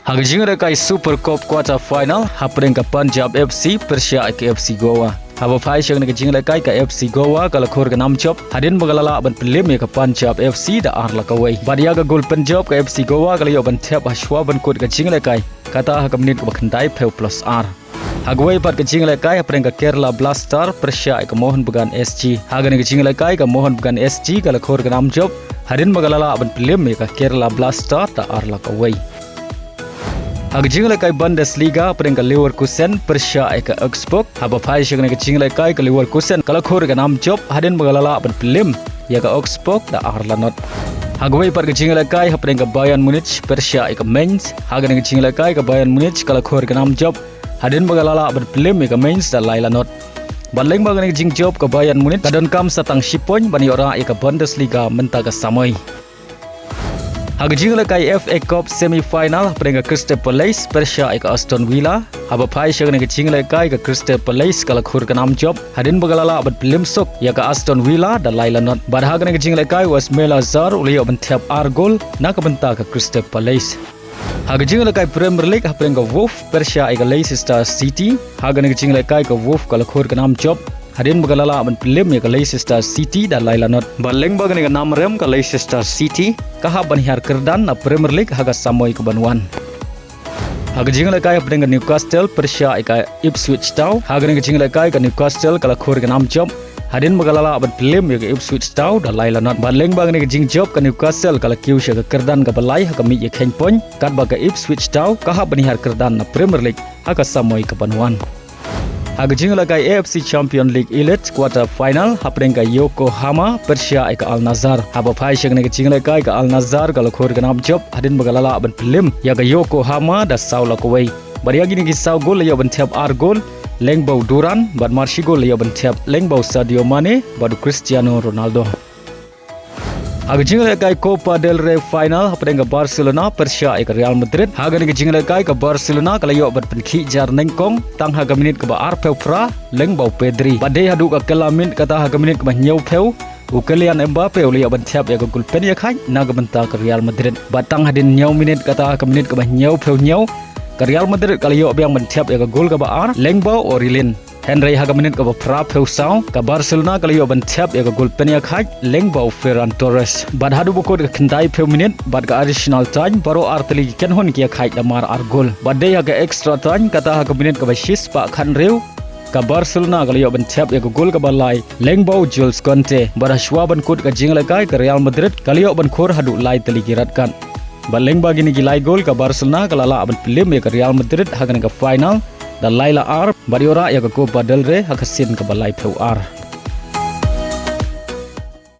Hagjing rekai Super Cup quarter final hapring ke Punjab FC Persia ke FC Goa. Haba phai shang ne jing rekai ke FC Goa kala khor ke nam chop hadin bagalala ban prelim ke Punjab FC da ar la kawai. Badia ke gol Punjab ke FC Goa kala yo ban thep hashwa ban kut ke jing rekai kata ha kamnit ke bakhandai peu plus R. Hagway pat ke jing rekai hapring ke Kerala Blaster Persia ke Mohun Bagan SG. Hagan ke jing rekai ke Mohun Bagan SG kala khor ke nam chop hadin bagalala ban prelim ke Kerala Blaster da ar la kawai. Hagjing lekai Bundesliga peringkat Leverkusen Persia ke Augsburg haba phai shang ne jing lekai ke Leverkusen kala khor ke nam job hadin bagalala ban film ya ke Augsburg da Arlanot. Hagway par ke jing lekai ha peringkat Bayern Munich Persia ke Mainz hagan ke jing lekai ke Bayern Munich kala khor ke nam job hadin bagalala ban film ya ke Mainz da Lailanot. Baleng bagan ke jing job ke Bayern Munich kadon kam satang shipon bani ora ya ke Bundesliga menta ke samai. Hagjing lekai FA Cup semi-final peringkat Crystal Palace Persia ke Aston Villa haba phai shang ne jing lekai ke Crystal Palace kala khur ke nam job hadin bagalala ban film sok ya ke Aston Villa da Lailanot badhagan ke jing lekai Wasmail Azhar ulio ban thap ar gol na ke benta ke Crystal Palace. Hagjing lekai Premier League peringkat Wolf Persia ke Leicester City hagan ke jing lekai ke Wolf kala khur ke nam job hadin bagalala ban film ya ke Leicester City dan Lailanot. Baleng bagan ke nam rem ke Leicester City kaha ban hiar kerdan na Premier League haga samoi ke banuan. Hagjing lekai peringkat Newcastle Persia ke Ipswich Town hagan ke jing lekai ke Newcastle kala khur ke nam job hadin bagalala ban film ya ke Ipswich Town dan Lailanot. Baleng bagan ke jing job ke Newcastle kala kiusha ke kerdan ke balai haga mi ye khen pon kat ba ke Ipswich Town kaha ban hiar kerdan na Premier League haga samoi ke banuan. Hagjing lekai AFC Champions League Elite quarter final hapring ke Yokohama Persia ke Al Nassr haba phai shang ne jing lekai ke Al Nassr kala khor ke nam job hadin bagalala ban film ya ke Yokohama da saula kawai. Bari gini ki saw gol ya ban thap ar gol lengbau Duran bad marshi gol ya ban thap lengbau Sadio Mane badu Cristiano Ronaldo. Hagjing lekai Copa del Rey final hapring ke Barcelona Persia ke Real Madrid hagan ke jing lekai ke Barcelona kala yo bat penkhi jar nengkong tang haga minit ke ba ar peu pra lengbau Pedri badai hadu ka kelamin kata haga minit ke ba nyau peu Ukelian Mbappe uli ban thap ya ke gol pen ya khai na ga benta ke Real Madrid batang hadin nyau minit kata haga minit ke ba nyau peu nyau ke Real Madrid kala yo biang ban thap ya ke gol ke ba ar lengbau Orilin Henry haga minit ke ba pra peu saw ke Barcelona kala yo ban thap ya ke gol pen ya khai lengbau Ferran Torres bad hadu bukod ke kendai peu minit bad ke additional time baru arteli Kynhun kia khai damar ar gol badai haga extra time kata haga minit ke ba shis pa khan reu ke Barcelona kala yo ban thap ya ke gol ke balai lengbau Jules Conte barashwa ban kut ke jing lekai ke Real Madrid kala yo ban khor hadu lai teli kiratkan baleng bagi ni gilai gol ke Barcelona kala la ban film ya ke Real Madrid haga ke final dan Laila R bariora ya ke Copa del Rey hakasin ke balai peu R.